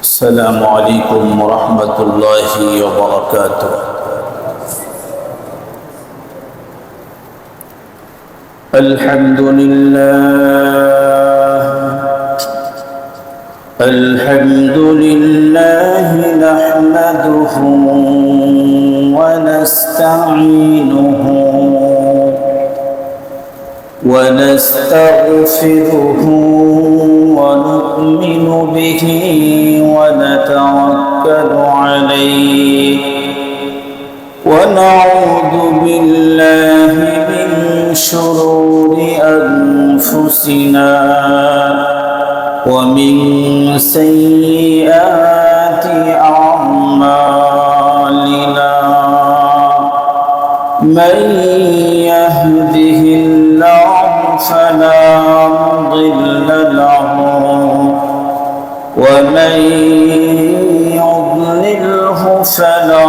السلام عليكم ورحمة الله وبركاته. الحمد لله نحمده ونستعينه ونستغفره ونؤمن به ونتوكل عليه ونعوذ بالله من شرور أنفسنا ومن سيئات أعمالنا من يهده الله فلا مضل له ومن يضلله فلا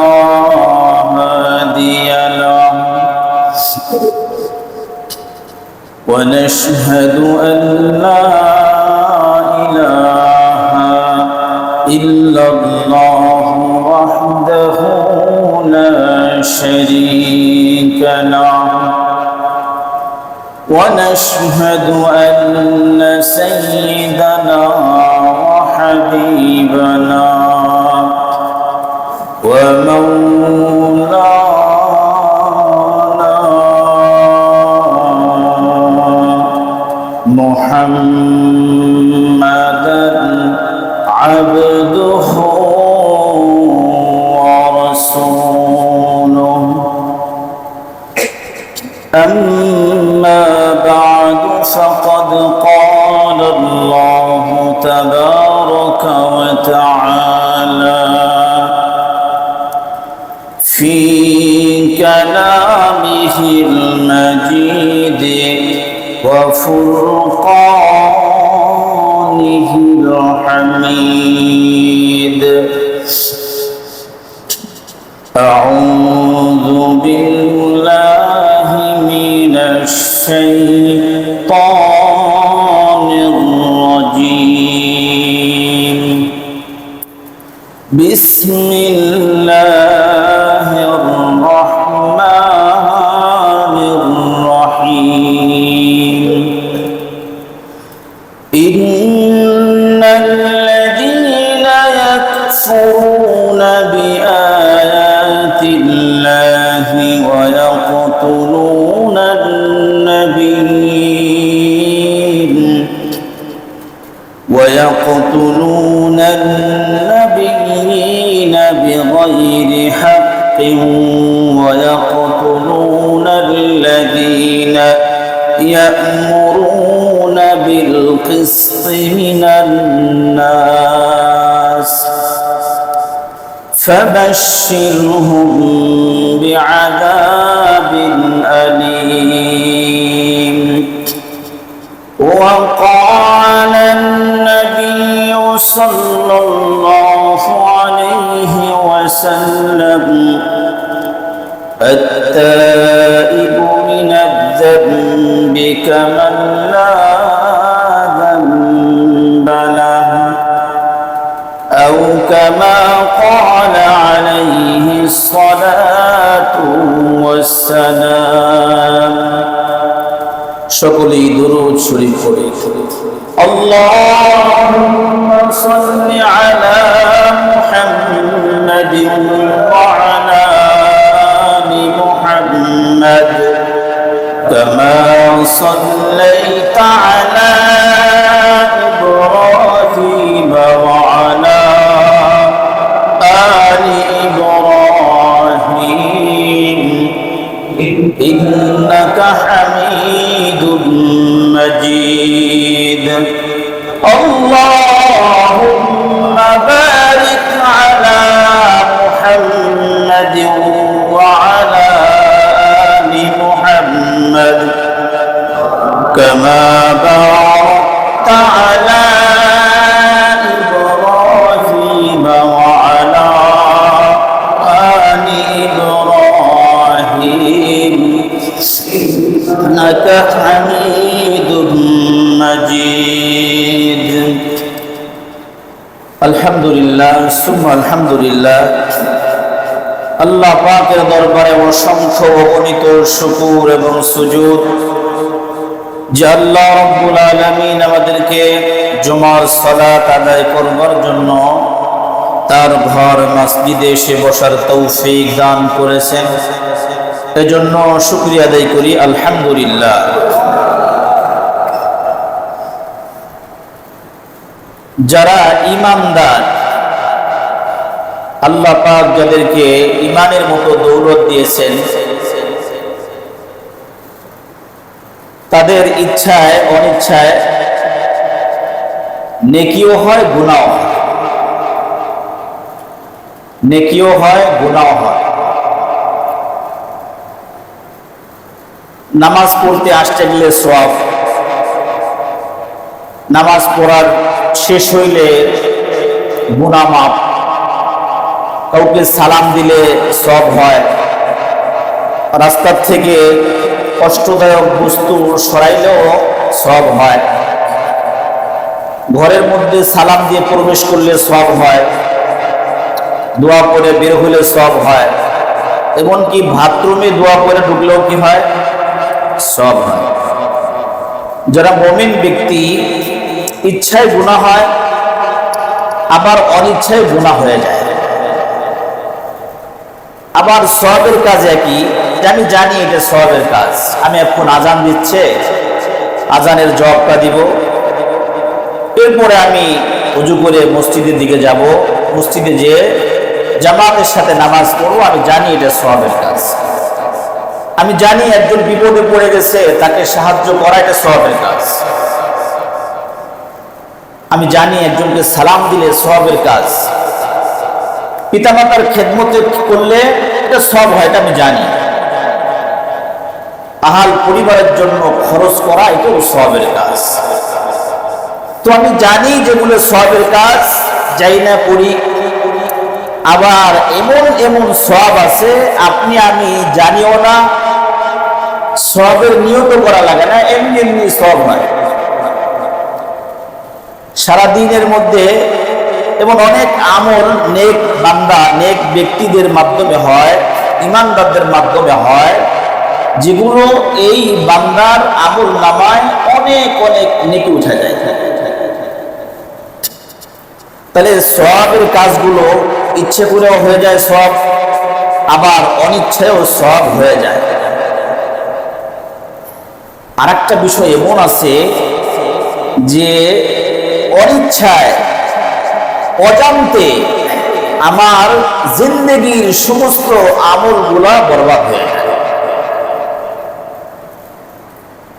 هادي له ونشهد أن لا إله إلا الله وحده لا شريك له ونشهد أن سيدنا وحبيبنا ومولانا محمدا عبده ورسوله أما بعد فقد قال الله تبارك وتعالى في كلامه المجيد وفرقانه الحميد أعوذ بالله من الشيطان الرجيم بسم الله الرحمن الرحيم إن الذين يكفرون بآيات الله ويقتلون النبيين بغير حق ويقتلون الذين يأمرون بالقسط من الناس فبشرهم بعذاب أليم. وقال النبي صلى الله عليه وسلم التائب من الذنب كمن لا ذنب له أو كما قال عليه الصلاة والسلام. সকলেই দরুদ শরীফ পড়ি। আল্লাহুম্মা সাল্লি আলা মুহাম্মাদিন ওয়া আলা আলি মুহাম্মাদ কামা সাল্লাইতা আলা ইব্রাহিম ওয়া আলা আলি ইব্রাহিম ইন্নাকা হামিদুম مجيد. اللهم আলহামদুলিল্লাহ সুম্মা আলহামদুলিল্লাহ। আল্লাহ পাকের দরবারে অসংখ্য অগণিত শুকর এবং সুজুদ যে আল্লাহ রাব্বুল আলামিন আমাদেরকে জুমার সালাত আদায় করবার জন্য তার ঘর মসজিদে এসে বসার তৌফিক দান করেছেন, এজন্য শুকরিয়া আদায় করি আলহামদুলিল্লাহ। যারা ঈমানদার, আল্লাহ পাক যাদেরকে ঈমানের মতো দৌলত দিয়েছেন, তাদের ইচ্ছায় অনিচ্ছায় নেকিও হয় গুনাহও হয়, নেকিও হয় গুনাহও হয়। নামাজ পড়তে আসতে গেলে সওয়াব, নামাজ পড়ার শেষ হইলে গুনাহ মাফ, কাউকে সালাম দিলে সওয়াব হয়, রাস্তার থেকে কষ্টদায়ক বস্তু সরাইলেও সওয়াব হয়, ঘরের মধ্যে সালাম দিয়ে প্রবেশ করলে সওয়াব হয়, দোয়া করে বের হলে সওয়াব হয়, এমনকি বাথরুমে দোয়া করে ঢুকলেও কি হয়? সওয়াব হয়। যারা মুমিন ব্যক্তি, ইচ্ছায় গুনাহ হয় আবার অনিচ্ছায় গুনাহ হয়ে যায়, আবার সওয়াবের কাজ একই, আমি জানি এটা সওয়াবের কাজ, আমি এখন আজান দিচ্ছে, আজানের জবাবটা দিব, এরপরে আমি ওযু করে মসজিদের দিকে যাব, মসজিদে যেয়ে জামাতের সাথে নামাজ পড়বো, আমি জানি এটা সওয়াবের কাজ। আমি জানি একজন বিপদে পড়ে গেছে, তাকে সাহায্য করা এটা সওয়াবের কাজ। আমি জানি একজনকে সালাম দিলে সওয়াবের কাজ, পিতামাতার খেদমতে করলে এটা সওয়াব হয়, এটা আমি জানি। আহাল পরিবারের জন্য খরচ করা এটাও সওয়াবের কাজ। তো আমি জানি যেগুলো সওয়াবের কাজ, যাই না করি। আবার এমন এমন সওয়াব আছে আপনি আমি জানিও না, সওয়াবের নিয়ত করা লাগে না, এমনি এমনি সওয়াব হয়। সারাদিনের মধ্যে এমন অনেক আমল নেক বান্দা, নেক ব্যক্তিদের মাধ্যমে হয়, ঈমানদারদের মাধ্যমে হয়, যেগুলো এই বান্দার আমল নামায় অনেক অনেক নেকি উঠা যায়। তাহলে সওয়াবের কাজগুলো ইচ্ছে করেও হয়ে যায় সওয়াব, আবার অনিচ্ছায়ও সওয়াব হয়ে যায়। আর একটা বিষয় এমন আছে যে অনিচ্ছায় অজান্তে আমার জিন্দেগির সমস্ত আমলগুলা বরবাদ হয়ে যায়।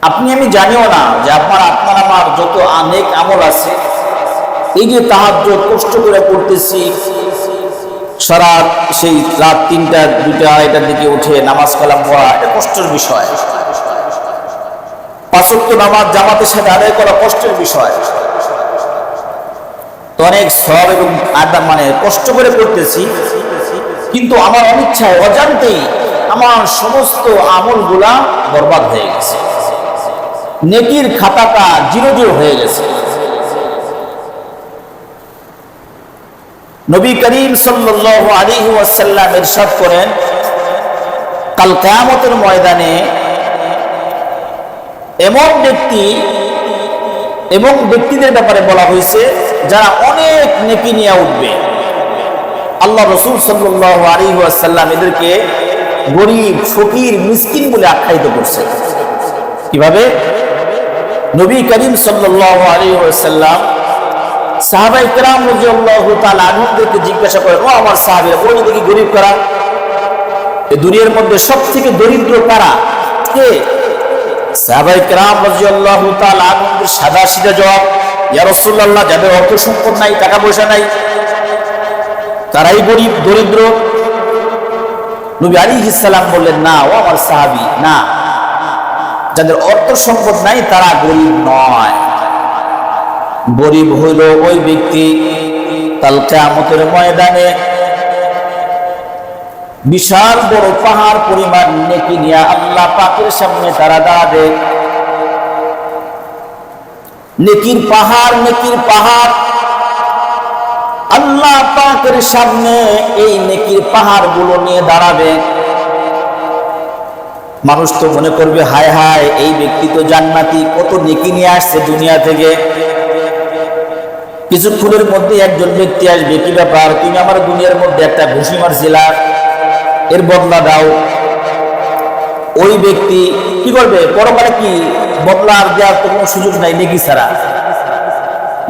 আপনি আমি জানিও না যে আপনার আমার যত অনেক আমল আছে, এই যে তাহাজ্জুদ কষ্ট করে পড়তেছি, সারা সেই রাত ৩টা ২টা ২:৩০টার দিকে উঠে নামাজ কালাম পড়া, এটা কষ্টের বিষয়। ৫ ওয়াক্ত নামাজ জামাতের সাথে আদায় করা কষ্টের বিষয়। তো অনেক সওয়াব এবং মানে কষ্ট করে পড়তেছি, কিন্তু আমার অনিচ্ছায় অজান্তেই আমার সমস্ত আমলগুলা বরবাদ হয়ে গেছে, নেকির খাতাটা জিরো জিরো হয়ে গেছে। নবী করিম সাল্লাল্লাহু আলাইহি ওয়াসাল্লাম ইরশাদ করেন, কাল কিয়ামতের ময়দানে এমন ব্যক্তি এবং ব্যক্তিদের ব্যাপারে বলা হয়েছে যারা অনেক নেকি নিয়ে উঠবে। আল্লাহ রাসূল সাল্লাল্লাহু আলাইহি ওয়াসাল্লাম এদেরকে গরীব, ফকির, মিসকিন বলে আখ্যায়িত করছে। কিভাবে? নবী করিম সাল্লাল্লাহু আলাইহি ওয়াসাল্লাম সাহাবায়ে কেরাম রাদিয়াল্লাহু তাআলা আনহুদেরকে জিজ্ঞাসা করেন, ও আমার সাহাবীরা, বলুন দেখি গরীব কারা? এই দুনিয়ার মধ্যে সবথেকে দরিদ্র কারা? কে? সাহাবায়ে কেরাম রাদিয়াল্লাহু তাআলা আনহুদের সাদা সিধা জবাব, ইয়া রাসূলুল্লাহ, যাদের অর্থ সম্পদ নাই, টাকা পয়সা নাই, তারাই গরীব দরিদ্র। নবী আলাইহিস সালাম বললেন, না ও আমার সাহাবী, না, যাদের অর্থ সম্পদ নাই তারা গরীব নয়। গরীব হইল ওই ব্যক্তি কাল কিয়ামতের ময়দানে বিশাল বড় পাহাড় পরিমাণ নেকি নিয়ে আল্লাহ পাকের সামনে তারা দাঁড়াবে। নেকির পাহাড়, নেকির পাহাড়। আল্লাহ পাকের সামনে এই নেকির পাহাড়গুলো নিয়ে দাঁড়াবে। মানুষ তো মনে করবে, হায় হায়, এই ব্যক্তি তো জান্নাতি, কত নেকি নিয়ে আসছে দুনিয়া থেকে। কিছুক্ষণের মধ্যে একজন ব্যক্তি আসবে, কি ব্যাপার, তুমি আমার দুনিয়ার মধ্যে একটা ঘুষি মারছিলা, এর বদলা দাও। ওই ব্যক্তি কি করবে? পরকালে কি বদলা দেওয়ার তো কোনো সুযোগ নাই, নেকি ছাড়া।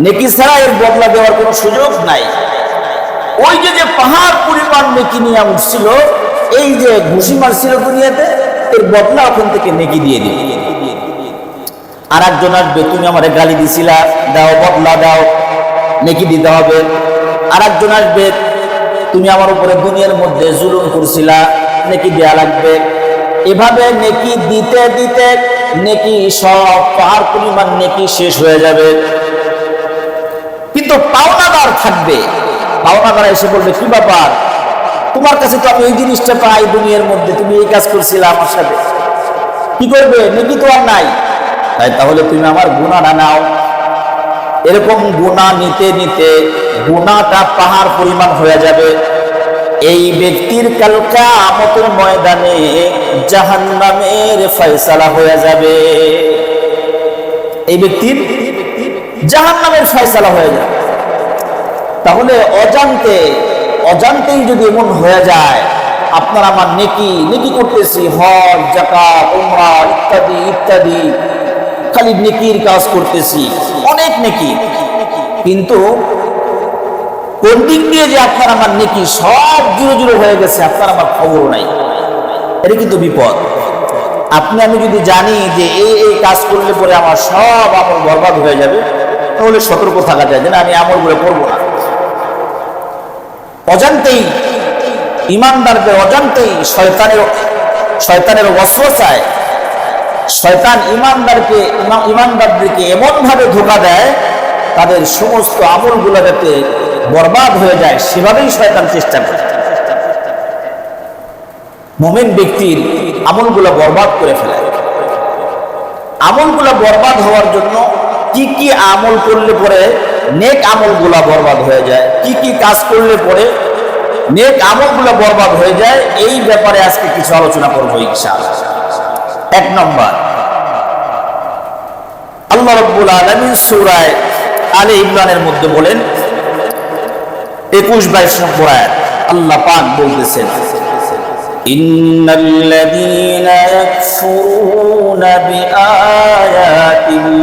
নেকি ছাড়া এর বদলা দেওয়ার কোনো সুযোগ নাই। ওই যে পাহাড় পরিমাণ নেকি নিয়ে উঠছিল, এই যে ঘুষি মারছিল দুনিয়াতে, এর বদলা ওখান থেকে নেকি দিয়ে দিবে। আর একজন আসবে, তুমি আমারে গালি দিছিলা, দাও, বদলা দাও, নেকি দিতে হবে। আর একজন আসবে, তুমি আমার উপরে দুনিয়ার মধ্যে জুলুম করছিলা, নেকি দেয়া লাগবে। এভাবে নেকি দিতে দিতে নেকি সব পাহাড় পরিমাণ নেকি শেষ হয়ে যাবে। কিন্তু পাওনাদার থাকবে। পাওনাদার এসে বলবে, কি ব্যাপার, তোমার কাছে তো আমি এই জিনিসটা পাই দুনিয়ার মধ্যে, তুমি এই কাজ করছিলে আমার সাথে, কি করবে? নেকি তো আর নাই, তাই তাহলে তুমি আমার গুনাহটা নাও। এরকম গুনাহ নিতে নিতে গুনাহটা পাহাড় পরিমাণ হয়ে যাবে। এই ব্যক্তির কাল কিয়ামতের ময়দানে জাহান্নামের ফয়সালা হয়ে যাবে। এই ব্যক্তির জাহান্নামের ফয়সালা হয়ে যাবে। তাহলে অজান্তেই যদি এমন হয়ে যায়, আপনার আমার নেকি করতেছি, হজ, যাকাত, উমরা ইত্যাদি ইত্যাদি, খালি নেকির কাজ করতেছি, অনেক নেকি, কিন্তু কোন দিক দিয়ে যে আপনার আমার নেকি সব জুড়ো হয়ে গেছে, আপনার আমার খবর নাই, এটা কিন্তু বিপদ। আপনি আমি যদি জানি যে এই কাজ করলে পরে আমার সব আমল বরবাদ হয়ে যাবে, তাহলে সতর্ক থাকা যায় যে না, আমি আমলগুলো করবো না। অজান্তেই ইমানদারদের অজান্তেই শয়তানের ওয়াসওয়াসায় শয়তান ইমানদারদেরকে এমন ভাবে ধোঁকা দেয়, তাদের সমস্ত আমলগুলো যাতে বরবাদ হয়ে যায়, সেভাবেই শয়তান চেষ্টা করে মুমিন ব্যক্তির আমলগুলো বরবাদ করে ফেলে। আমলগুলো বরবাদ হওয়ার জন্য কি কি আমল করলে পরে নেক আমলগুলো বরবাদ হয়ে যায়, কি কি কাজ করলে পরে নেক আমলগুলো বরবাদ হয়ে যায়, এই ব্যাপারে আজকে কিছু আলোচনা করব ইনশাআল্লাহ। এক নম্বর, আল্লাহ রাব্বুল আলামিন সূরা আলে ইমরানের মধ্যে বলেন, 21-22 নম্বর আয়াত, আল্লাহ পাক বলতেছেন, ইন্নাল্লাযীনা ইয়াকফুরুনা বিআয়াতিল্লাহ,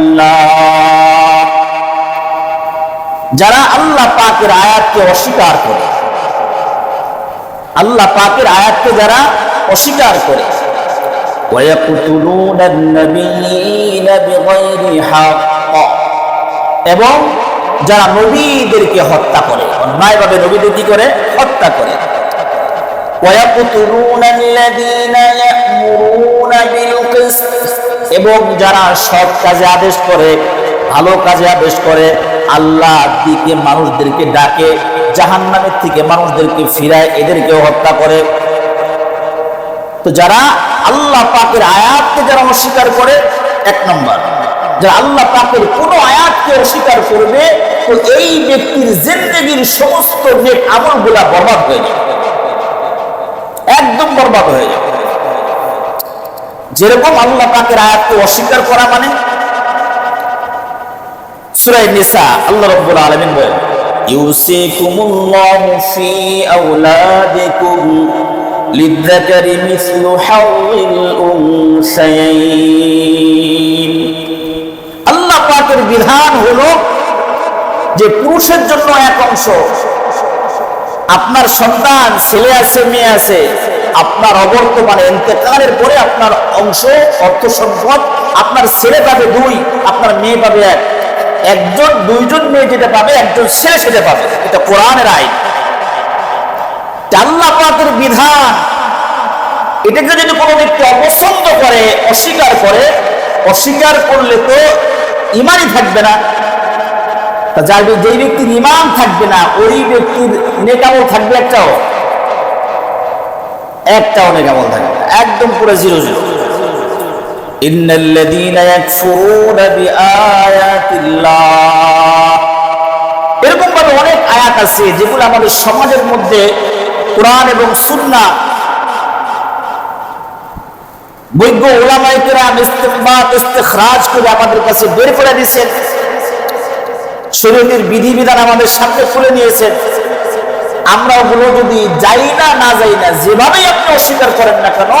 যারা আল্লাহ পাকের আয়াতকে অস্বীকার করে, আল্লাহ পাকের আয়াতকে যারা অস্বীকার করে, ওয়ায়াকতুলুনান নাবিয়্যিনা বিগাইরি হক, এবং যারা নবীদেরকে হত্যা করে, অন্যায়ভাবে নবীদের কি করে? হত্যা করে। ওয়ায়াকতুলুনাল্লাযীনা ইয়া'মুরুনা বিল কিসত, এবং যারা সৎ কাজে আদেশ করে, ভালো কাজে আদেশ করে, আল্লাহর দিকে মানুষদেরকে ডাকে, জাহান্নামের থেকে মানুষদেরকে ফিরায়, এদেরকেও হত্যা করে। তো যারা আল্লাহ পাকের আয়াতকে যারা অস্বীকার করে, এক নম্বর, যারা আল্লাহ পাকের কোন আয়াতকে অস্বীকার করবে, তো এই ব্যক্তির জিন্দেগীর সমস্ত নেক আমলগুলা বরবাদ হয়ে যাবে, একদম বরবাদ হয়ে যাবে। যেরকম আল্লাহ পাকের আয়াতকে অস্বীকার করা মানে, সূরা নিসা আল্লাহ রাব্বুল আলামিন বলেন, ইউসিকুমুল্লাহু ফি আওলাদিকুম লিযযাকারি মিসলু হাওলিল উনসায়াইন। আল্লাহ পাকের বিধান হলো যে পুরুষের জন্য এক অংশ, আপনার সন্তান ছেলে আছে মেয়ে আছে, আপনার অবর্তমানে ইন্তেকালের পরে আপনার অংশ অর্থ সম্পদ আপনার ছেলে পাবে 2, আপনার মেয়ে পাবে 1। একজন 2জন মেয়ে যেটা পাবে, একজন ছেলে সেটা পাবে। এটা কোরআনের আইন, আল্লাহ পাকের বিধান। এটাকে যদি কোনো ব্যক্তি অপছন্দ করে, অস্বীকার করে, অস্বীকার করলে তো ঈমানই থাকবে না। যেই ব্যক্তির ঈমান থাকবে না, ওই ব্যক্তির নেক আমল থাকবে একটাও নেক আমল থাকবে না, একদম পুরো 0। ইন্নাল্লাযীনা ইয়াকফুরুনা বিআয়াতিল্লাহ, এরকম ভাবে অনেক আয়াত আছে যেগুলো আমাদের সমাজের মধ্যে কোরআন এবং সুন্নাহ বৈজ্ঞ উলামায়ে কেরাম ইস্তিনবাত ইস্তিখরাজ করে আমাদের কাছে বের করে দিয়েছেন, শরীয়তের বিধিবিধান আমাদের সামনে খুলে নিয়েছেন। আমরা ওগুলো যদি যাই না না যাই না, যেভাবেই আপনি অস্বীকার করেন না কেন,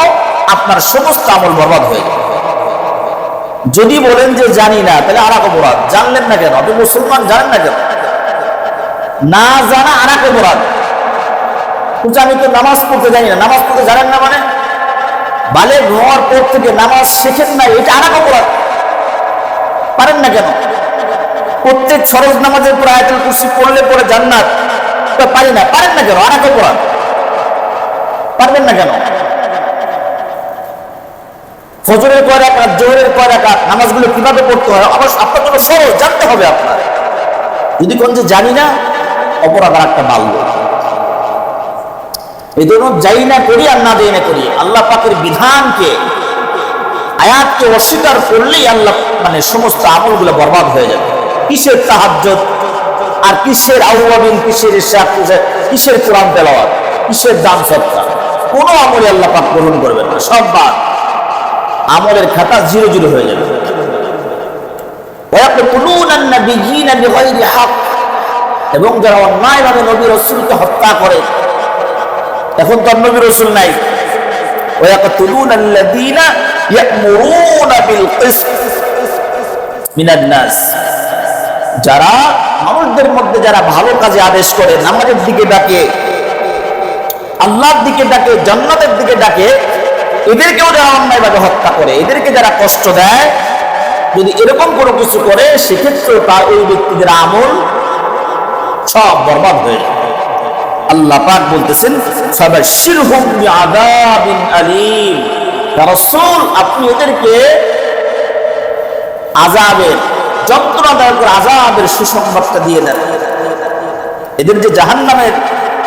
আপনার সমস্ত আমল বরবাদ হয়ে যাবে। যদি বলেন যে জানি না, তাহলে আর এক অপরাধ। জানলেন না কেন? আপনি মুসলমান, জানেন না কেন? না জানা আর এক অপরাধ। আমি তো নামাজ পড়তে জানি না, নামাজ পড়তে জানেন না মানে বালেগ হওয়ার পর থেকে নামাজ শেখেন না, এটা আর এক অপরাধ। পারেন না কেন? প্রত্যেক ফরজ নামাজের পর আয়াতুল কুরসি পড়লে পরে জান্নাত, পারি না, পারেন না কেন? আর এক অপরাধ। পারবেন না কেন? ফজরের কয় রাকাত, জোহরের কয় রাকাত, নামাজগুলো কিভাবে পড়তে হয় অবশ্য আপনার জন্য সহজ, জানতে হবে আপনার। যদি কোন যে জানি না, অপরাধ আর একটা বাড়লো। এই জন্য যাই না করি আর না যাই না করি, আল্লাহ পাকের বিধানকে আয়াতকে অস্বীকার করলেই আল্লাহ মানে সমস্ত আমলগুলো বরবাদ হয়ে যাবে। কিসের তাহাজ্জুদ আর কিসের আউয়াবিন, কিসের ইশরাক, কিসের কোরআন তেলাওয়াত, কিসের দান সদকা, কোনো আমলে আল্লাহ পাক গ্রহণ করবেন না, সব বাদ। আমলের খাতা 0 হয়ে যাবে। এবং যারা অন্যায়ভাবে নবী রাসূলকে হত্যা করে, এখন তো নবী রাসূল নাই, ওয়ায়াকতুলুনাল্লাযীনা ইয়া'মুরুনা বিল কিসত মিনান নাস, যারা মানুষদের মধ্যে যারা ভালো কাজে আদেশ করে, নামাজের দিকে ডাকে, আল্লাহর দিকে ডাকে, জান্নাতের দিকে ডাকে, এদেরকেও যারা অন্যায়ভাবে হত্যা করে, এদেরকে যারা কষ্ট দেয়, যদি এরকম কোনো কিছু করে, সেক্ষেত্রে তার ওই ব্যক্তিদের আমল সব বরবাদ হয়ে যায়। আল্লাহ পাক বলতেছেন, ফাবাশশিরহুম বিআযাবিন আলীম, ইয়া রাসূল আপনি এদেরকে আযাবের, যন্ত্রণাদায়ক আযাবের সুসংবাদটা দিয়ে দেন। এদের যে জাহান্নামের,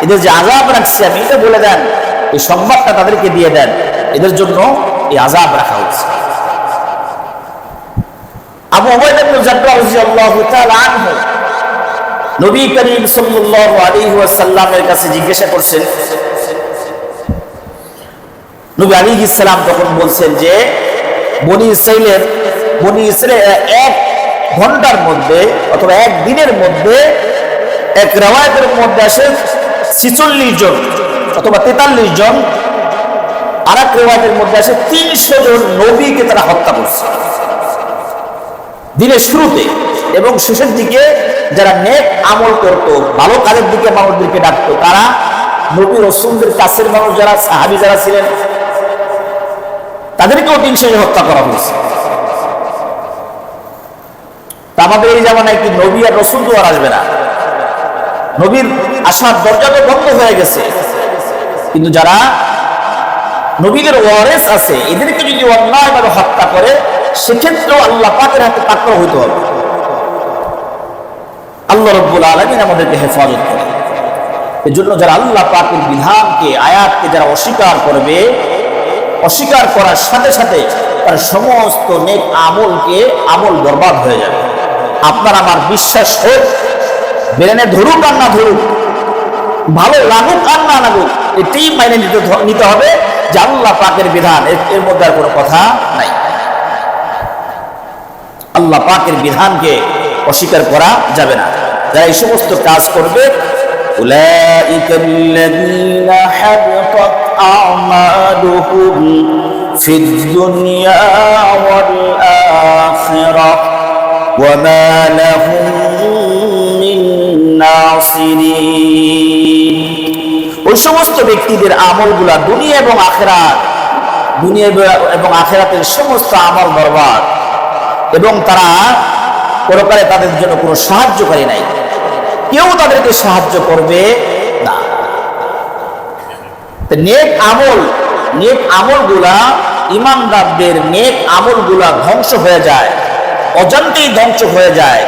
এদের যে আযাব রাখছে আমি, এটা বলে দেন, এই সংবাদটা তাদেরকে দিয়ে দেন, এদের জন্য এই আযাব রাখা হচ্ছে। আবু উবাইদা ইবনে জাররাহ রাদিয়াল্লাহু তাআলা আনহু নবী করিম সাল্লাল্লাহু আলাইহি ওয়াসাল্লামের কাছে জিজ্ঞাসা করছেন। নবী আলাইহিস সালাম তখন বলছেন যে বনি ইসরাইলের 1 ঘন্টার মধ্যে অথবা 1 দিনের মধ্যে, এক riwayতের মধ্যে আসে 46 জন অথবা 43 জন, আর এক riwayতের মধ্যে আসে 300 জন নবীকে তারা হত্যা করছে দিনের শুরুতে। এবং শেষের দিকে যারা নেক আমল করত, ভালো কাজের দিকে মানুষদেরকে ডাকতো, তারা নবী রাসূলদের কাছের মানুষ যারা সাহাবী যারা ছিলেন, তাদেরকেও 300 হত্যা করা হয়েছে। তা আমাদের এই জামানায় কি নবী আর রাসূল তো আর আসবে না? নবীর আসার দরজা তো বন্ধ হয়ে গেছে, কিন্তু যারা নবীদের ওয়ারিস আছে, এদেরকে যদি অন্যায়ভাবে হত্যা করে, সেক্ষেত্রেও আল্লাহ পাকের হাতে পাকড়াও হইতে হবে। আল্লাহ রাব্বুল আলামিন আমাদেরকে হেফাজত করে। এজন্য যারা আল্লাহ পাকের বিধানকে, আয়াতকে যারা অস্বীকার করবে, অস্বীকার করার সাথে সাথে তার সমস্ত নেক আমল বরবাদ হয়ে যাবে। আপনার আমার বিশ্বাস হোক, ব্রেনে ধরুক আর না ধরুক, ভালো লাগুক আর না লাগুক, এটাই মাইনে নিতে হবে যে আল্লাহ পাকের বিধান, এর মধ্যে আর কোনো কথা নাই। আল্লাহ পাকের বিধানকে অস্বীকার করা যাবে না। যারা এই সমস্ত কাজ করবে, উলাইকাল্লাযীনা হাবিতাত আমালুহুম ফিদ দুনিয়া ওয়াল আখিরাহ ওয়া মা লাহুম মিন নাসিরিন। ওই সমস্ত ব্যক্তিদের আমলগুলা দুনিয়া এবং আখিরাতের সমস্ত আমল বরবাদ, এবং তারা পরকালে তাদের জন্য কোনো সাহায্যকারী নাই, কেউ তাদেরকে সাহায্য করবে না। নেক আমলগুলা, ইমানদারদের নেক আমলগুলা ধ্বংস হয়ে যায়, অজান্তেই ধ্বংস হয়ে যায়।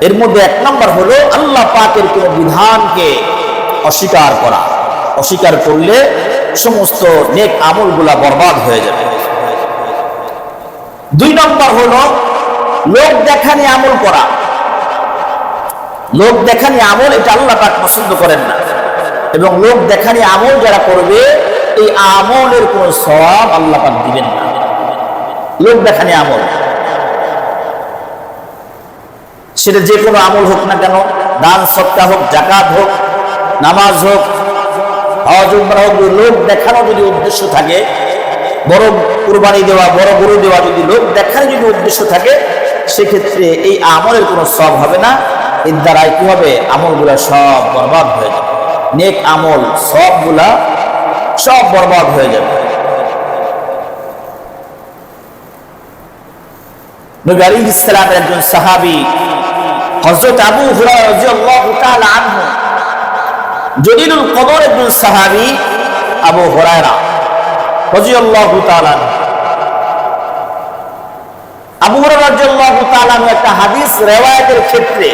এর মধ্যে 1 নম্বর হলো আল্লাহ পাকের কোন বিধানকে অস্বীকার করা। অস্বীকার করলে সমস্ত নেক আমলগুলা বরবাদ হয়ে যাবে। 2 নম্বর হলো লোক দেখানি আমল করা। লোক দেখানি আমল এটা আল্লাহ পাক পছন্দ করেন না, এবং লোক দেখানি আমল যারা করবে এই আমলের কোনো সওয়াব আল্লাহ পাক দিবেন না। লোক দেখানি আমল, সেটা যে কোনো আমল হোক না কেন, দান সদকা হোক, যাকাত হোক, নামাজ হোক, হজ উমরা হোক, লোক দেখানো যদি উদ্দেশ্য থাকে, বড় কুরবানি দেওয়া, বড় গরু দেওয়া, যদি লোক দেখানো যদি উদ্দেশ্য থাকে, সেক্ষেত্রে এই আমলের কোনো সওয়াব হবে না। এর দ্বারাই কি হবে? আমলগুলা সব বরবাদ হয়ে যাবে, নেক আমল সবগুলা সব বরবাদ হয়ে যাবে। নবী আলাইহিস সালামের একজন সাহাবী হযরত আবু হুরায়রা রাদিয়াল্লাহু তাআলা আনহু, জলিলুল কদর একজন সাহাবী আবু হুরায়রা রাদিয়াল্লাহু তাআলা আনহু, আবু হুরায়রা রাদিয়াল্লাহু তাআলা আনহু একটা হাদিস রিওয়ায়াতের ক্ষেত্রে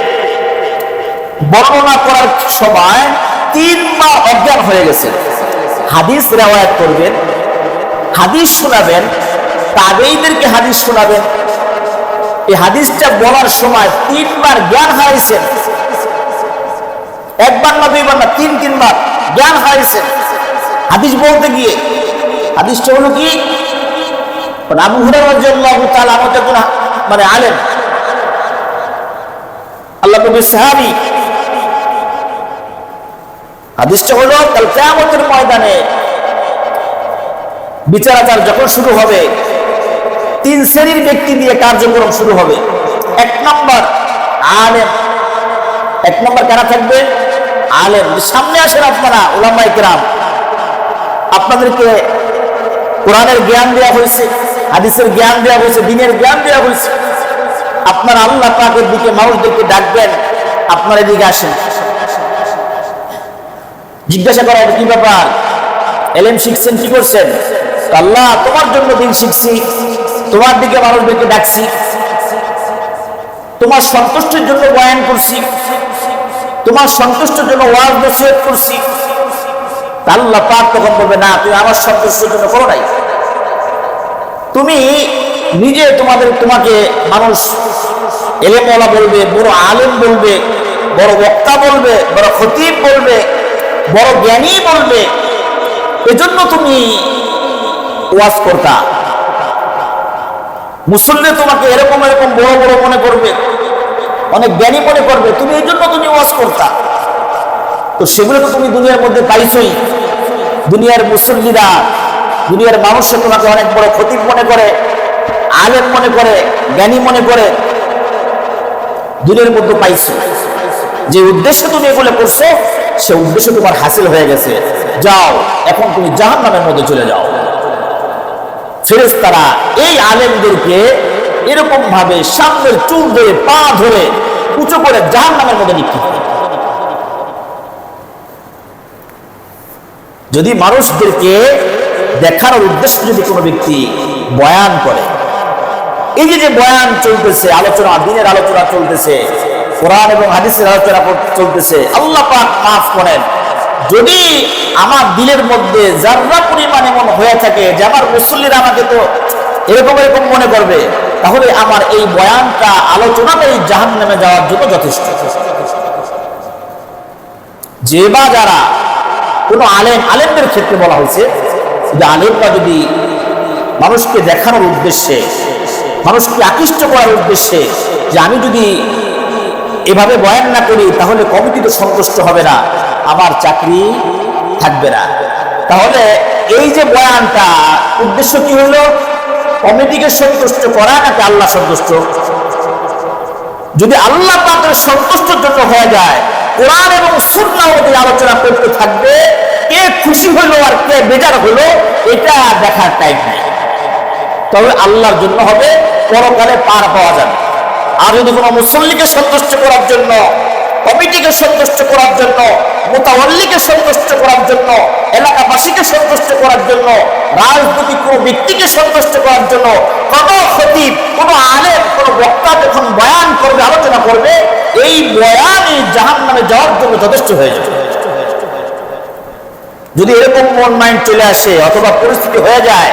বর্ণনা করার সময় 3 বার অজ্ঞান হয়ে গেছেন। হাদিস রিওয়ায়াত করবেন, হাদিস শোনাবেন, তাবেঈদেরকে হাদিস শোনাবেন, এই হাদিসটা বলার সময় 3 বার জ্ঞান হারাইছেন। একবার না, দুইবার না, 3 বার জ্ঞান হারাইছেন হাদিস বলতে গিয়ে। হাদিসটা হলো কি? আবু হুরায়রা রাদিয়াল্লাহু তাআলা আনহু মানে আলেম, আল্লাহ নবীর সাহাবী। হাদিসটা হলো কাল কিয়ামতের ময়দানে বিচারাচার যখন শুরু হবে, 3 শ্রেণীর ব্যক্তি দিয়ে কার্যক্রম শুরু হবে। 1 নম্বর আলেম। 1 নম্বর কারা থাকবে? আলেম। সামনে আসেন আপনারা উলামায়ে কেরাম, আপনাদেরকে কোরআনের জ্ঞান দেওয়া হয়েছে, হাদিসের জ্ঞান দেওয়া হয়েছে, দ্বীনের জ্ঞান দেওয়া হয়েছে। আপনারা আল্লাহ পাকের দিকে মানুষদেরকে ডাকবেন, আপনারা এদিকে আসেন। জিজ্ঞাসা করা হবে কি ব্যাপার, এলেম শিখছেন, কি করছেন? আল্লাহ তোমার জন্য দিন শিখছি, তোমার দিকে মানুষদেরকে ডাকছি, তোমার সন্তুষ্টির জন্য বয়ান করছি, তোমার সন্তুষ্টির জন্য ওয়াজ নসিহত করছি। আল্লাহ পাক তখন বলবে, না, তুমি আমার সন্তুষ্টির জন্য করো নাই, তুমি নিজে তোমাকে মানুষ এলেমওয়ালা বলবে, বড় আলেম বলবে, বড় বক্তা বলবে, বড় খতিব বলবে, বড় জ্ঞানী বলবে, এজন্য তুমি ওয়াজ করতা। মুসল্লি তোমাকে এরকম এরকম বড় বড় মনে করবে, অনেক জ্ঞানী মনে করবে, তুমি এই জন্য তুমি ওয়াজ করতা। তো সেগুলো তো তুমি দুনিয়ার মধ্যে পাইছই। দুনিয়ার মুসল্লিরা, দুনিয়ার মানুষরা তোমাকে অনেক বড় খতিব মনে করে, আলেম মনে করে, জ্ঞানী মনে করে, দুনিয়ার মধ্যে পাইছো। যে উদ্দেশ্যে তুমি এগুলো করছো, সে উদ্দেশ্য তোমার হাসিল হয়ে গেছে। যাও, এখন তুমি জাহান্নামের মধ্যে চলে যাও। ফেরেশতারা এই আলেমদেরকে এরকম ভাবে সামনের চুল ধরে, পা ধরে উঁচু করে জাহান্নামের মধ্যে নিক্ষেপ করে। যদি মানুষদেরকে দেখানোর উদ্দেশ্যে যদি কোনো ব্যক্তি বয়ান করে, এই যে বয়ান চলতেছে, আলোচনা, দ্বীনের আলোচনা চলতেছে, কোরআন এবং হাদিসের আলোচনা চলতেছে, আল্লাহ পাক মাফ করেন, যদি আমার দিলের মধ্যে যারা পরিমাণ এমন হয়ে থাকে যে আমার মুসল্লিরা আমাকে তো এরকম এরকম মনে করবে, তাহলে আমার এই বয়ানটা, আলোচনাটাই জাহান্নামে যাওয়ার জন্য যথেষ্ট। যে বা যারা কোনো আলেমদের ক্ষেত্রে বলা হয়েছে যে আলেমরা যদি মানুষকে দেখানোর উদ্দেশ্যে, মানুষকে আকৃষ্ট করার উদ্দেশ্যে, যে আমি যদি এভাবে বয়ান না করি তাহলে কমিটি তো সন্তুষ্ট হবে না, আমার চাকরি থাকবে না, তাহলে এই যে বয়ানটা উদ্দেশ্য কি হলো? কমিটিকে সন্তুষ্ট করা নাকি আল্লাহ সন্তুষ্ট? যদি আল্লাহ পাকের সন্তুষ্টের জন্য হয়ে যায়, কোরআন এবং সুন্নাহ অনুযায়ী আলোচনা করতে থাকবে, কে খুশি হলো আর কে বেজার হলো এটা দেখার টাইম নেই। তবে আল্লাহর জন্য হবে, পরকালে পার পাওয়া যাবে। আর যদি কোনো মুসল্লিকে সন্তুষ্ট করার জন্য, কমিটিকে সন্তুষ্ট করার জন্য, মুতাওয়াল্লিকে সন্তুষ্ট করার জন্য, এলাকাবাসীকে সন্তুষ্ট করার জন্য, রাজনৈতিক কোনো ব্যক্তিকে সন্তুষ্ট করার জন্য কোনো খতিব, কোনো আলেম, কোনো বক্তা যখন বয়ান করবে, আলোচনা করবে, এই বয়ানই জাহান্নামে যাওয়ার জন্য যথেষ্ট হয়ে যাবে। যদি এরকম মন মাইন্ড চলে আসে অথবা পরিস্থিতি হয়ে যায়,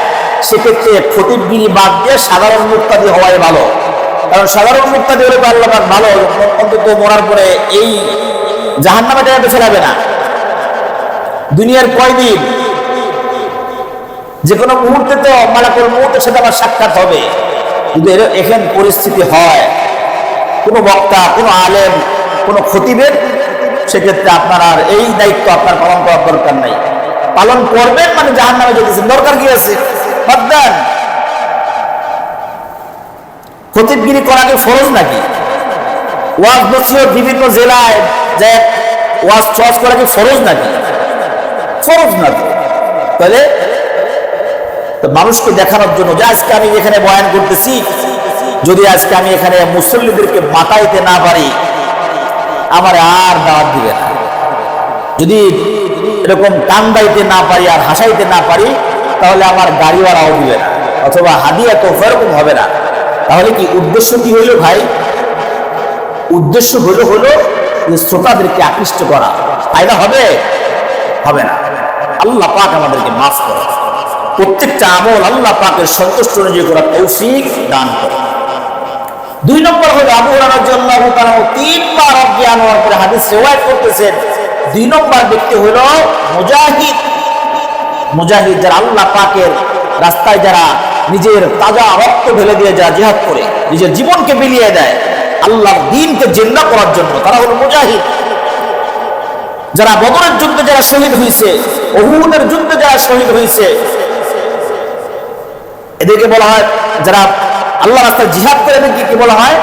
সেক্ষেত্রে খতিবগিরি বাদ দিয়ে সাধারণ মুক্তাদি হওয়াই ভালো। কারণ সাধারণ মুক্তাদি হলে আল্লাহ পাক ভালো, অন্তত মরার পরে এই জাহান্নামে টেনে ফেলাবে না। দুনিয়ার কয়দিন, যে কোনো মুহূর্তে তো মালাকুল মউতের সাথে আমার সাক্ষাৎ হবে। যদি এখানে পরিস্থিতি হয়, কোনো বক্তা, কোনো আলেম, কোনো খতিবের, সেক্ষেত্রে আপনার আর এই দায়িত্ব আপনার পালন করার দরকার নাই। পালন করবেন মানে জাহান্নামে যেতেছেন, দরকার কি আছে? বাদ দেন। খতিবগিরি করা কি ফরজ নাকি? ওয়াজ নসিহত বিভিন্ন জেলায় যে ওয়াজ চর্চ করা কি ফরজ নাকি? ফরজ না। তাহলে মানুষকে দেখানোর জন্য যে আজকে আমি এখানে বয়ান করতেছি, যদি আজকে আমি এখানে মুসল্লিদেরকে মাতাইতে না পারি, আমার আর দাওয়াত দিবে না। যদি এরকম কান্দাইতে না পারি আর হাসাইতে না পারি, তাহলে আমার গাড়িওয়ালাও দিবে না, অথবা হাদিয়া তো এরকম হবে না। তাহলে কি উদ্দেশ্য কি হইল ভাই? উদ্দেশ্য হলো যে শ্রোতাদেরকে আকৃষ্ট করা। ফায়দা হবে? হবে না। আল্লাহ পাক আমাদেরকে মাফ করে, প্রত্যেকটা আমল আল্লাহ পাকের সন্তুষ্ট অনুযায়ী করার তৌফিক দান করে। 2 নম্বর হলো আবু হুরায়রা রাদিয়াল্লাহু তাআলা 3বার অজ্ঞান হওয়ার পরে হাদিস রিওয়ায়াত করতেছেন, 2 নম্বর ব্যক্তি হলো মুজাহিদ। মুজাহিদ যারা আল্লাহ পাকের রাস্তায়, যারা নিজের তাজা রক্ত ঢেলে দিয়ে যারা জিহাদ করে নিজের জীবনকে বিলিয়ে দেয় আল্লাহর দ্বীনকে জিন্দা করার জন্য, তারা হলো মুজাহিদ। যারা বদরের যুদ্ধে যারা শহীদ হয়েছে, উহুদের যুদ্ধে যারা শহীদ হয়েছে, এদেরকে বলা হয়, যারা আল্লাহ রাস্তায় জিহাদ করে এদেরকে কি বলা হয়?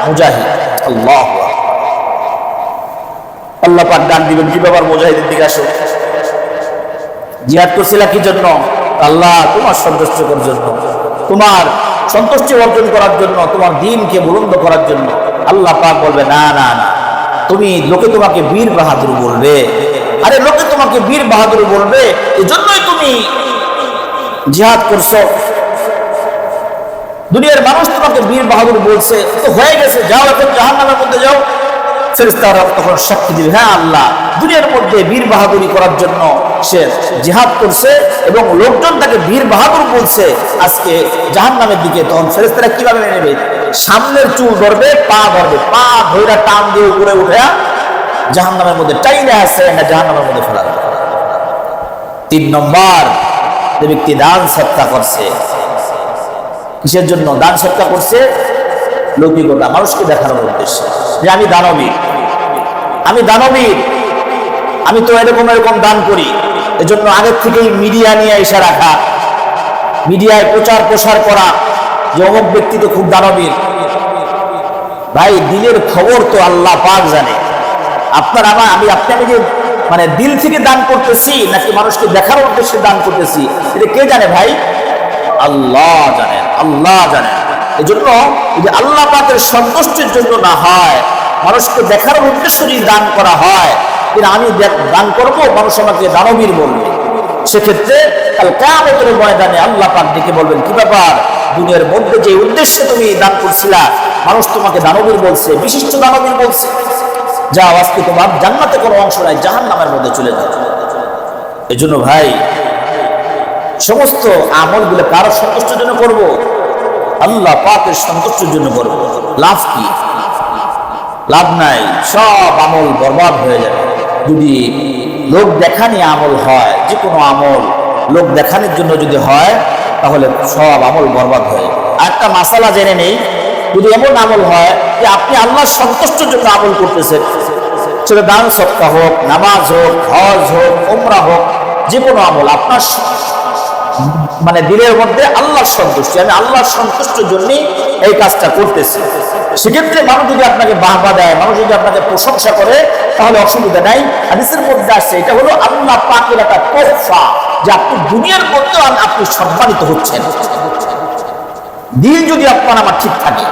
মুজাহিদ। আল্লাহ আল্লাহ পাক দান দিবেন কি ব্যাপার? মুজাহিদের দিকে আসো। জিহাদ করছিলা কি জন্য? আল্লাহ তোমার সন্তুষ্ট করার জন্য, তোমার সন্তুষ্টি অর্জন করার জন্য, তোমার দ্বীনকে বুলন্দ করার জন্য। আল্লাহ পাক বলবে না না না, তুমি, লোকে তোমাকে বীর বাহাদুর বলবে। আরে লোকে তোমাকে বীর বাহাদুর বলবে, এজন্যই তুমি জিহাদ করছো। দুনিয়ার মানুষ তোমাকে বীর বাহাদুর বলছে, তো হয়ে গেছে, যাও এখন জাহান্নামের মধ্যে যাও। ফেরেশতারা তখন সাক্ষী দিবে, হ্যাঁ আল্লাহ দুনিয়ার মধ্যে বীর বাহাদুরি করার জন্য সে জিহাদ করছে এবং লোকজন তাকে বীর বাহাদুর বলছে, আজকে জাহান্নামের দিকে। তখন ফেরেশতারা কিভাবে মেনে নেবে? সামনের চুল ধরবে, পা ধরবে, পা ধরে টান দিয়ে উপরে উঠে জাহান্নামের মধ্যে টাইনে আসছে, জাহান্নামের মধ্যে ফেলা দেবে। 3 নম্বর, যে ব্যক্তি দান সৎকা করছে। কিসের জন্য দান সৎকা করছে? লৌকিকতা, মানুষকে দেখানোর উদ্দেশ্যে যে আমি দানবীর, আমি দানবীর, আমি তো এরকম এরকম দান করি। এজন্য আগের থেকেই মিডিয়া নিয়ে এসে রাখা, মিডিয়ায় প্রচার প্রসার করা যে অমুক ব্যক্তি তো খুব দানবীর। ভাই দিলের খবর তো আল্লাহ পাক জানে। আপনার আমি আপনাকে যে মানে দিল থেকে দান করতেছি নাকি মানুষকে দেখার উদ্দেশ্যে দান করতেছি, এটা কে জানে ভাই? আল্লাহ জানেন, আল্লাহ জানেন। এজন্য যদি আল্লাহ পাকের সন্তুষ্টির জন্য না হয়, মানুষকে দেখার উদ্দেশ্য যদি দান করা হয়, কিন্তু আমি দান করব, মানুষ আমাকে দানবীর বলবে। সেক্ষেত্রে কাল কিয়ামতের ময়দানে আল্লাহ পাক ডেকে বলবেন, কি ব্যাপার, দুনিয়ার মধ্যে যে উদ্দেশ্যে তুমি দান করছিলা, মানুষ তোমাকে দানবীর বলছে, বিশিষ্ট দানবীর বলছে, যাও আজকে তোমার জান্নাতে কোনো অংশ নাই, জাহান্নামের মধ্যে চলে যাও। এজন্য ভাই সমস্ত আমলগুলো কারো সন্তুষ্টির জন্য করব? আল্লাহ পাকের সন্তুষ্টির জন্য করব। লাভ কি? লাভ নাই, সব আমল বরবাদ হয়ে যাবে। যদি লোক দেখানি আমল হয়, যে কোনো আমল লোক দেখানোর জন্য যদি হয়, তাহলে সব আমল বরবাদ হয়ে যাবে। আর একটা মাসালা জেনে নেই, যদি এমন আমল হয় যে আপনি আল্লাহর সন্তুষ্টির জন্য আমল করতেছেন, সেটা দান সৎকা হোক, নামাজ হোক, হজ হোক, উমরা হোক, যে কোনো আমল আপনার মানে দিলের মধ্যে আল্লাহর সন্তুষ্টি, আমি আল্লাহর সন্তুষ্টির জন্যই এই কাজটা করতেছি, সেক্ষেত্রে মানুষ যদি আপনাকে বাহবা দেয়, মানুষ যদি আপনাকে প্রশংসা করে, তাহলে অসুবিধা নাই। হাদিসের মধ্যে আসছে এটা হলো আল্লাহ পাকের একটা তোহফা, যে আপনি দুনিয়ার মধ্যেও আপনি সম্মানিত হচ্ছেন। দিল যদি আপনার আমার ঠিক থাকে,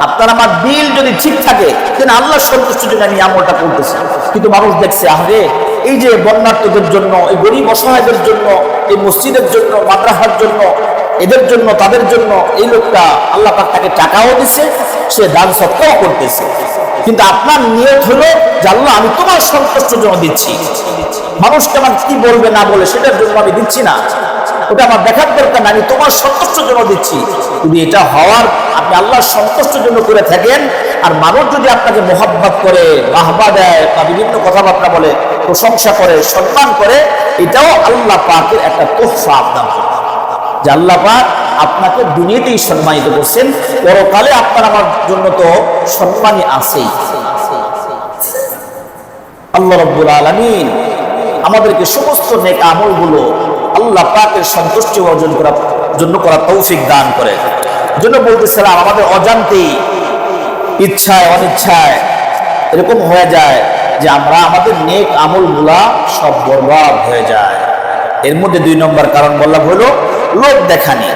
আপনার আমার দিল যদি ঠিক থাকে, তাহলে আল্লাহর সন্তুষ্টির জন্য আমি আমলটা করতেছি। কিন্তু মানুষ দেখছে, আরে এই যে বন্যার্থদের জন্য, এই গরিব অসহায়দের জন্য, এই মসজিদের জন্য, মাদ্রাসার জন্য, এদের জন্য, তাদের জন্য এই লোকটা আল্লাহ পাক তাকে টাকাও দিছে, সে দান সৎকাও করতেছে। কিন্তু আপনার নিয়ত হলো যে আল্লাহ আমি তোমার সন্তুষ্টির জন্য দিচ্ছি, মানুষকে আমার কি বলবে না বলে সেটার জন্য আমি দিচ্ছি না, ওটা আমার দেখার দরকার না, আমি তোমার সন্তুষ্টির জন্য দিচ্ছি। যদি এটা হওয়ার আপনি আল্লাহর সন্তুষ্টির জন্য করে থাকেন, আর মানুষ যদি আপনাকে মোহাব্বত করে, বাহবা দেয় বা বিভিন্ন কথাবার্তা বলে, প্রশংসা করে, সম্মান করে, এটাও আল্লাহ পাকের একটা তোহফা আপনার, যে আল্লাহ পাক আপনাকে দুনিয়াতেই সম্মানিত করছেন, পরকালে আপনার আমার জন্য তো সম্মানই আছেই। আল্লাহ রাব্বুল আলামিন আমাদেরকে সমস্ত নেক আমলগুলো আল্লাহ পাকের সন্তুষ্টি অর্জন করার জন্য করার তৌফিক দান করে। জন্য বলতেছিলাম, আমাদের অজান্তেই, ইচ্ছায় অনিচ্ছায় এরকম হয়ে যায় যে আমরা আমাদের নেক আমলগুলা সব বরবাদ হয়ে যায়। এর মধ্যে 2 নম্বর কারণ বললাম হলো লোক দেখানি।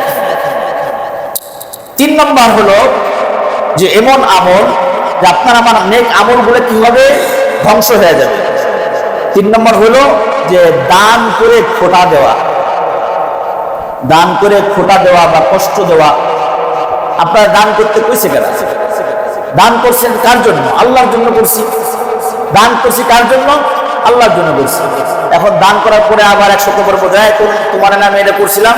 3 নম্বর হলো যে এমন আমল যে আপনার আমার নেক আমলগুলো কি হবে, ধ্বংস হয়ে যাবে। 3 নম্বর হলো যে দান করে খোটা দেওয়া, দান করে খোটা দেওয়া বা কষ্ট দেওয়া। আপনারা দান করতে কইছে কেন? দান করছেন কার জন্য? আল্লাহর জন্য করছি। দান করছি কার জন্য? আল্লাহর জন্য করছি। এখন দান করার পরে আবার 100 করে বোঝায় তোমার নামে এটা করছিলাম,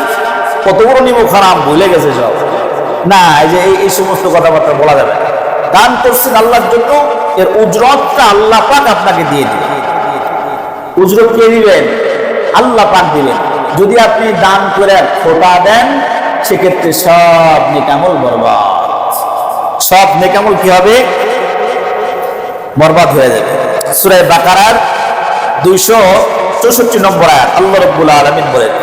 কত বড় নিমো খারাপ ভুলে গেছে সব। না, এই যে এই সমস্ত কথাবার্তা বলা যাবে না। দান করছেন আল্লাহর জন্য, এর উজরতটা আল্লাহ পাক আপনাকে দিয়ে দিবেন। উজরত কে দিবেন? আল্লাহ পাক দিবেন। যদি আপনি দান করে খোটা দেন, সেক্ষেত্রে সব নেকামল বরবাদ, সব নেকামল কি হবে? বরবাদ হয়ে যাবে। সূরা বাকারার 264 নম্বর আয়াত আল্লাহ রাব্বুল আলামিন বলেন,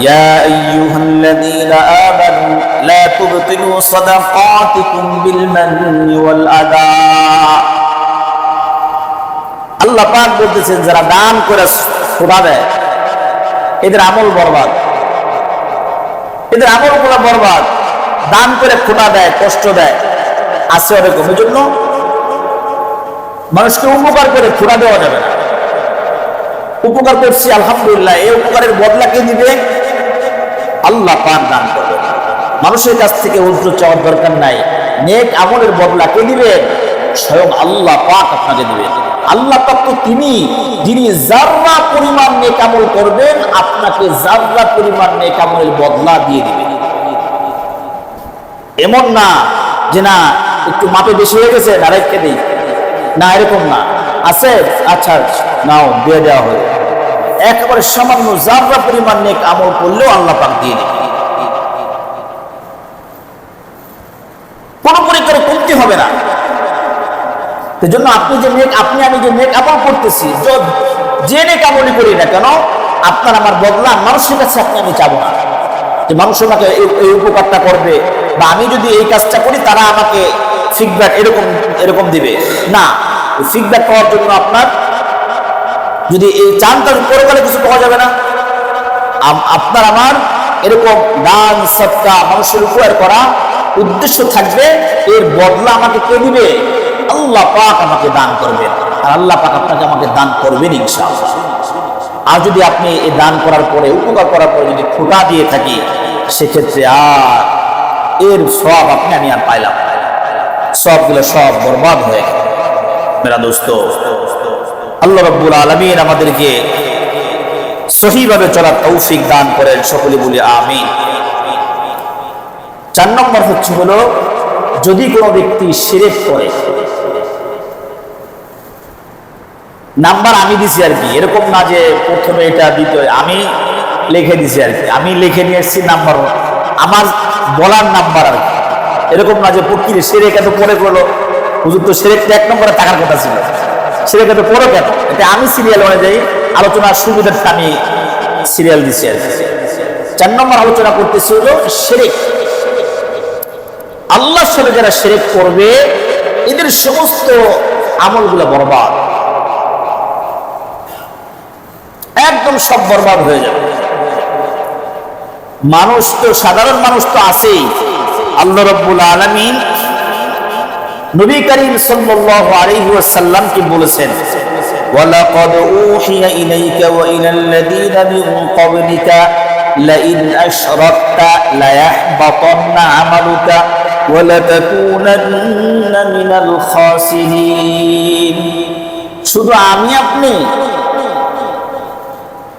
ইয়া আইয়ুহাল্লাযীনা আমানু লা তুবতিলু সাদাকাতিকুম বিল মান্নি ওয়াল আদা। আল্লাহ পাক বলতেছেন, যারা দান করে খোটা দেয় এদের আমল বরবাদ, এদের আমলগুলো বরবাদ। দান করে খোটা দেয়, কষ্ট দেয়, আছে ওরকম। এই জন্য মানুষকে উপকার করে খোটা দেওয়া যাবে না। উপকার করছি আলহামদুলিল্লাহ, এই উপকারের বদলা কে দিবে? আল্লাহ পাক দান করবে। মানুষের কাছ থেকে উজ্র চাওয়ার দরকার নাই। নেক আমলের বদলা কে দিবেন? স্বয়ং আল্লাহ পাক আপনাকে দিবেন। আল্লাহ পাক তো তিনি, যিনি যাররা পরিমাণ নেক আমল করবেন, আপনাকে যাররা পরিমাণ নেক আমলের বদলা দিয়ে দিবেন। এমন না যে না একটু মাপে বেশি হয়ে গেছে না রেখে দেই, না এরকম না। আছে, আচ্ছা নাও দিয়ে দেওয়া হবে। একেবারে সামান্য যাররা পরিমাণ নেক আমল করলেও আল্লাহ পাক দিয়ে দিবেন। কোনো পরিকারে কমতি হবে না। সেজন্য আপনি যে নেক, আমি যে নেক আমল করতেছি, যে নেক আমলই করি না কেন, আপনার আমার বদলা মানুষের কাছে আমি চাবো না যে মানুষ আমাকে এই উপকারটা করবে, বা আমি যদি এই কাজটা করি তারা আমাকে ফিডব্যাক এরকম দিবে। না, ফিডব্যাক পাওয়ার জন্য আপনার যদি এই চান, তার পরকালে কিছু পাওয়া যাবে না। আপনার আমার এরকম দান সদকা মানুষের উপকার করা উদ্দেশ্য থাকবে, এর বদলা আমাকে কে দিবে? আল্লাহ পাক আমাকে দান করবেন, আর আল্লাহ পাক আপনাকে আমাকে দান করবেন ইনশাআল্লাহ। আর যদি আপনি এই দান করার পরে, উপকার করার পরে যদি খোটা দিয়ে থাকি, সেক্ষেত্রে আর এর সব আমি আর পাইলাম, সবগুলো সব বরবাদ হয়ে গেল। মেরা দোস্ত, আল্লাহ রাব্বুল আলামিন আমাদেরকে সহিভাবে চলার তৌফিক দান করেন, সকলে বলি আমিন। 4 নম্বর হলো, যদি কোনো ব্যক্তি শিরক করে, নাম্বার আমি দিছি আর কি, এরকম না যে প্রথমে এটা দিতে, আমি লিখে দিছি আর কি, আমি লিখে নিয়ে এসেছি নাম্বার, আমার বলার নাম্বার আর কি, এরকম না যে প্রকৃতি শিরক এত পরে করলো, হুজুর তো শিরকটা 1 নম্বরে থাকার কথা ছিল, শিরক এত পরে কেন? এটা আমি সিরিয়াল অনুযায়ী আলোচনার সুবিধাটা আমি সিরিয়াল দিছি আর কি। 4 নম্বর আলোচনা করতেছি হলো শিরক। আল্লাহর সাথে যারা শিরক করবে, এদের সমস্ত আমলগুলো বরবাদ, একদম সব বরবাদ হয়ে যাবে। মানুষ তো, সাধারণ মানুষ তো আছেই। আল্লাহ রাব্বুল আলামিন নবী করিম সাল্লাল্লাহু আলাইহি ওয়াসাল্লাম কি বলেছেন, ওয়ালাকাদ উহিয়া ইলাইকা ওয়া ইলাল্লাযীনা মিন ক্বাবলিকা লাইন আশরাকতা লায়াহবাতান্না আমালুকা وَلَتَكُونَنَّ مِنَ الْخَاسِرِينَ। শুধু আমি আপনি,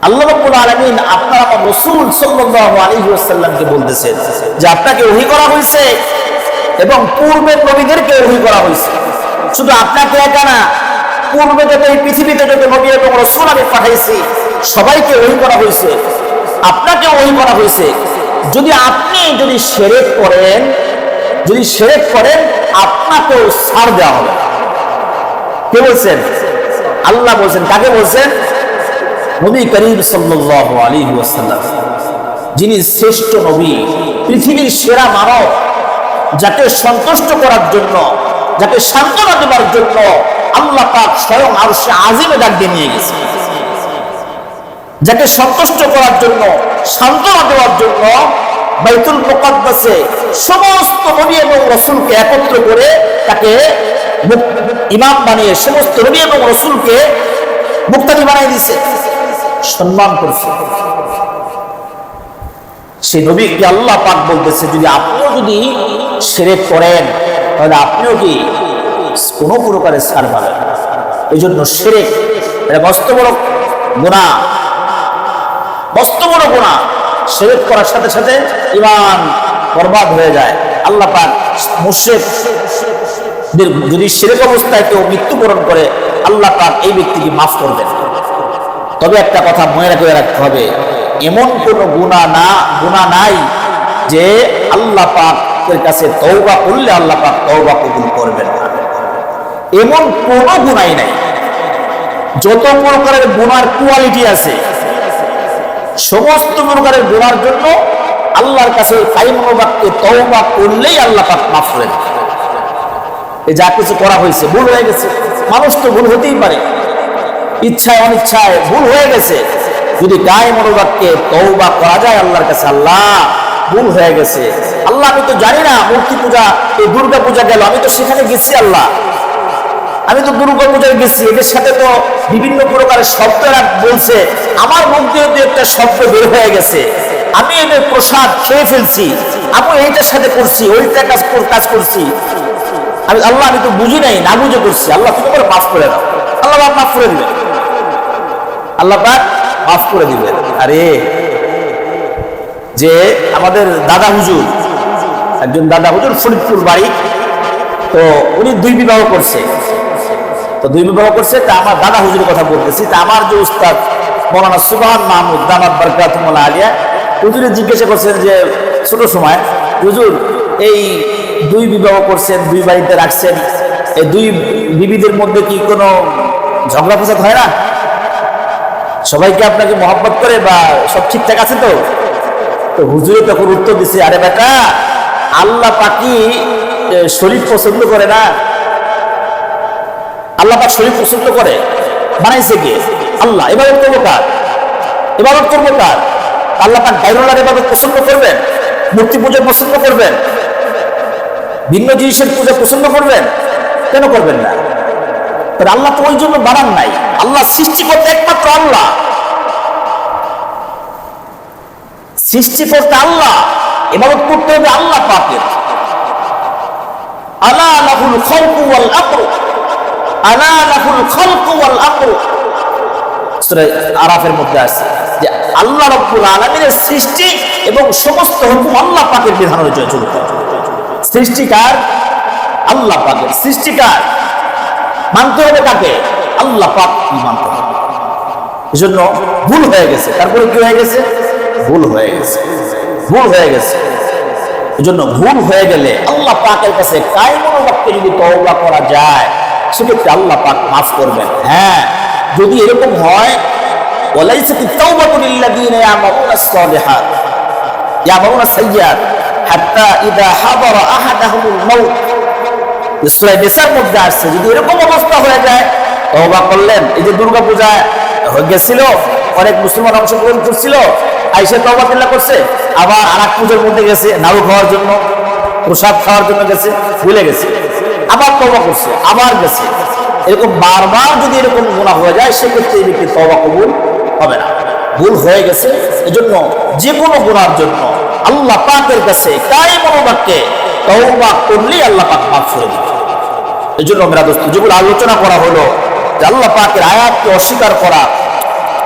আল্লাহ রাব্বুল আলামিন আপনার আমার রাসূল সাল্লাল্লাহু আলাইহি ওয়াসাল্লামকে বলতেছেন যে আপনাকে ওহী করা হয়েছে এবং পূর্বের নবীদেরকে ওহী করা হয়েছে। শুধু আপনাকে একা না, পূর্বে যত এই পৃথিবীতে যত নবী এবং রাসূল আমি পাঠাইছি সবাইকে ওহী করা হয়েছে, আপনাকে ওহী করা হয়েছে। যদি শিরক করেন আপনাকেও ছাড় দেওয়া হবে। কে বলছেন? আল্লাহ বলছেন। কাকে বলছেন? নবী করিম সাল্লাল্লাহু আলাইহি ওয়াসাল্লাম, যিনি শ্রেষ্ঠ নবী, পৃথিবীর সেরা মানব, যাকে সন্তুষ্ট করার জন্য, যাকে সান্ত্বনা দেওয়ার জন্য আল্লাহ পাক স্বয়ং আরশে আজিমে ডাক দিয়ে নিয়ে গেছে, যাকে সন্তুষ্ট করার জন্য, সান্ত্বনা দেওয়ার জন্য বাইতুল মুকাদ্দাসে সমস্ত নবী এবং রাসূলকে একত্র করে তাকে ইমাম বানিয়ে সমস্ত নবী এবং রাসূলকে মুক্তাদি বানিয়ে দিয়েছে, সম্মান করছে। সেই নবীকে আল্লাহ পাক বলতেছে যদি আপনিও শিরক করেন তাহলে আপনিও কোনো প্রকারের ছাড় পাবেন না। এই জন্য শিরক এটা মস্ত বড় গুনাহ, মস্ত বড় গুনাহ। শিরক করার সাথে সাথে ঈমান বরবাদ হয়ে যায়। আল্লাহ পাক মুশরিকদের যদি শিরক অবস্থায় কেউ মৃত্যুবরণ করে আল্লাহ পাক এই ব্যক্তিকে মাফ করবেন। তবে একটা কথা মনে রাখতে হবে, এমন কোন গুনাহ নাই যে আল্লাহ পাকের কাছে তওবা করলে আল্লাহ পাক তওবা কবুল করবেন না। এমন কোন গুনাহই নাই। যত প্রকারের গুনার কোয়ালিটি আছে সমস্ত প্রকারের গুনার জন্য আল্লাহর কাছে কালিমাকে তওবা করলেই আল্লাহ পাক মাফ করে দেন। এই যা কিছু করা হয়েছে ভুল হয়ে গেছে, মানুষ তো ভুল হতেই পারে, ইচ্ছায় অনিচ্ছায় ভুল হয়ে গেছে। যদি গায়ে মনোবাক্যে তওবা করা যায় আল্লাহর কাছে, আল্লাহ ভুল হয়ে গেছে, আল্লাহ আমি তো জানি না মূর্তি পূজা, এই দুর্গা পূজা গেল, আমি তো সেখানে গেছি, আল্লাহ আমি তো দুর্গা পূজায় গেছি, এদের সাথে তো বিভিন্ন প্রকারের শব্দ বলছে, আমার মুখ দিয়ে একটা শব্দ বের হয়ে গেছে, আমি এদের প্রসাদ খেয়ে ফেলছি, আমি এইটার সাথে করছি, ওইটা কাজ করছি, আল্লাহ আমি তো বুঝি নাই, না বুঝে করছি, আল্লাহ তুমি করে মাফ করে দাও। আল্লাহ পাক মাফ করে দিবেন, আল্লাহ পাক মাফ করে দিবেন। আরে যে আমাদের দাদা হুজুর, একজন দাদা হুজুর ফরিদপুর বাড়ি, তো উনি দুই বিবাহ করছে, তা আমার দাদা হুজুরের কথা বলতেছি। তা আমার যে উস্তাদ মৌলানা সুবহান মাহমুদ দামাত বারকাতুহুল আলিয়া, হুজুরে জিজ্ঞাসা করছেন যে ছোট সময়, হুজুর এই দুই বিবাহ করছেন, দুই বাড়িতে রাখছেন, এই দুই বিবিদের মধ্যে কি কোনো ঝগড়া ফসাদ হয় না? সবাইকে আপনাকে মহব্বত করে বা সব ঠিকঠাক আছে তো? তো হুজুরে তখন উত্তর দিছে, আরে বেটা, আল্লাহ পাকি শরীর পছন্দ করে না, আল্লাহ পাক শরীর পছন্দ করে, বানাইছে কে? আল্লাহ। ইবাদত করবো কার? আল্লাহ পাক গায়রুল্লাহর ইবাদত পছন্দ করবেন? মূর্তি পূজা পছন্দ করবেন? ভিন্ন জিনিসের পূজা পছন্দ করবেন? কেন করবেন না? তাহলে আল্লাহ তো ওই জন্য বানান নাই। আল্লাহ সৃষ্টি করতে একমাত্র আল্লাহ, সৃষ্টি করতে আল্লাহ, ইবাদত করতে হবে আল্লাহ পাকের। আলা লাহুল খালকু ওয়াল আমরু, আলা লাহুল খালকু ওয়াল আমরু, সূরা আরাফের মধ্যে আছে যে আল্লাহ রাব্বুল আলামিনের সৃষ্টি এবং সমস্ত হুকুম আল্লাহ পাকের বিধান অনুযায়ী চলতে হবে। সৃষ্টিকার আল্লাহ পাকের, সৃষ্টিকার মানতে হবে কাকে? আল্লাহ পাক মানতে হবে। এজন্য ভুল হয়ে গেছে, তারপরে কি হয়ে গেছে? ভুল হয়ে গেছে। এজন্য ভুল হয়ে গেলে আল্লাহ পাকের কাছে কায়মনোবাক্যে যদি তওবা করা যায় সেক্ষেত্রে আল্লাহ পাক মাফ করবেন। হ্যাঁ, যদি এরকম হয়, ওয়ালাইসাতিত তাওবাতু লিল্লাযীনা ইয়ামালুনাস সালিহাত ইয়ামালুনাস সাইয়্যাত হাত্তা ইযা হাদারা আহাদাহুমুল মাউত, সূরা নিসার মধ্যে আসছে, যদি এরকম অবস্থা হয়ে যায়, তওবা করলেন, এই যে দুর্গা পূজা হয়ে গেছিল, অনেক মুসলমান অংশগ্রহণ করছিল, আইসা তওবা কেল্লা করছে, আবার আরেক পূজার মধ্যে গেছে, নাড়ু খাওয়ার জন্য, প্রসাদ খাওয়ার জন্য গেছে, ভুলে গেছে, আবার তওবা করছে, আবার গেছে, এরকম বারবার যদি এরকম গুনাহ হয়ে যায় সেক্ষেত্রে এই ব্যক্তির তওবা কবুল হবে না। ভুল হয়ে গেছে। এজন্য যে কোনো গুনার জন্য আল্লাহ পাকের কাছে কায়মনোবাক্যে তওবা করলেই আল্লাহ পাক মাফ করে দিবেন। এই জন্য মেরা দোস্ত, যেগুলো আলোচনা করা হলো যে আল্লাহ পাকের আয়াতকে অস্বীকার করা,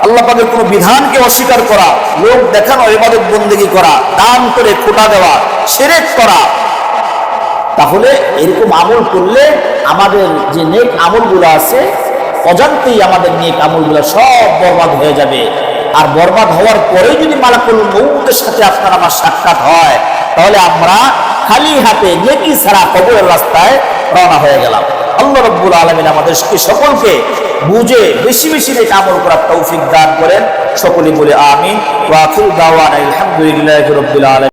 আল্লাহ পাকের কোনো বিধানকে অস্বীকার করা, লোক দেখানো ইবাদত বন্দেগী করা, দান করে খোটা দেওয়া, শিরক করা, তাহলে এরকম আমল করলে আমাদের যে নেক আমলগুলো আছে অজান্তেই আমাদের নেক আমলগুলো সব বরবাদ হয়ে যাবে। আর বরবাদ হওয়ার পরেই যদি মালাকুল মউতের সাথে আপনার আমার সাক্ষাৎ হয়, তাহলে আমরা খালি হাতে নেকি ছাড়া কবরের রাস্তায় রওনা হয়ে গেলাম। আল্লাহ রাব্বুল আলামিন আমাদেরকে সকলকে বুঝে বেশি বেশি নেক আমল করার তৌফিক দান করেন। সকলে বলে আমিন। ওয়া আখিরু দাওয়ানা আলহামদুলিল্লাহি রাব্বিল আলামিন।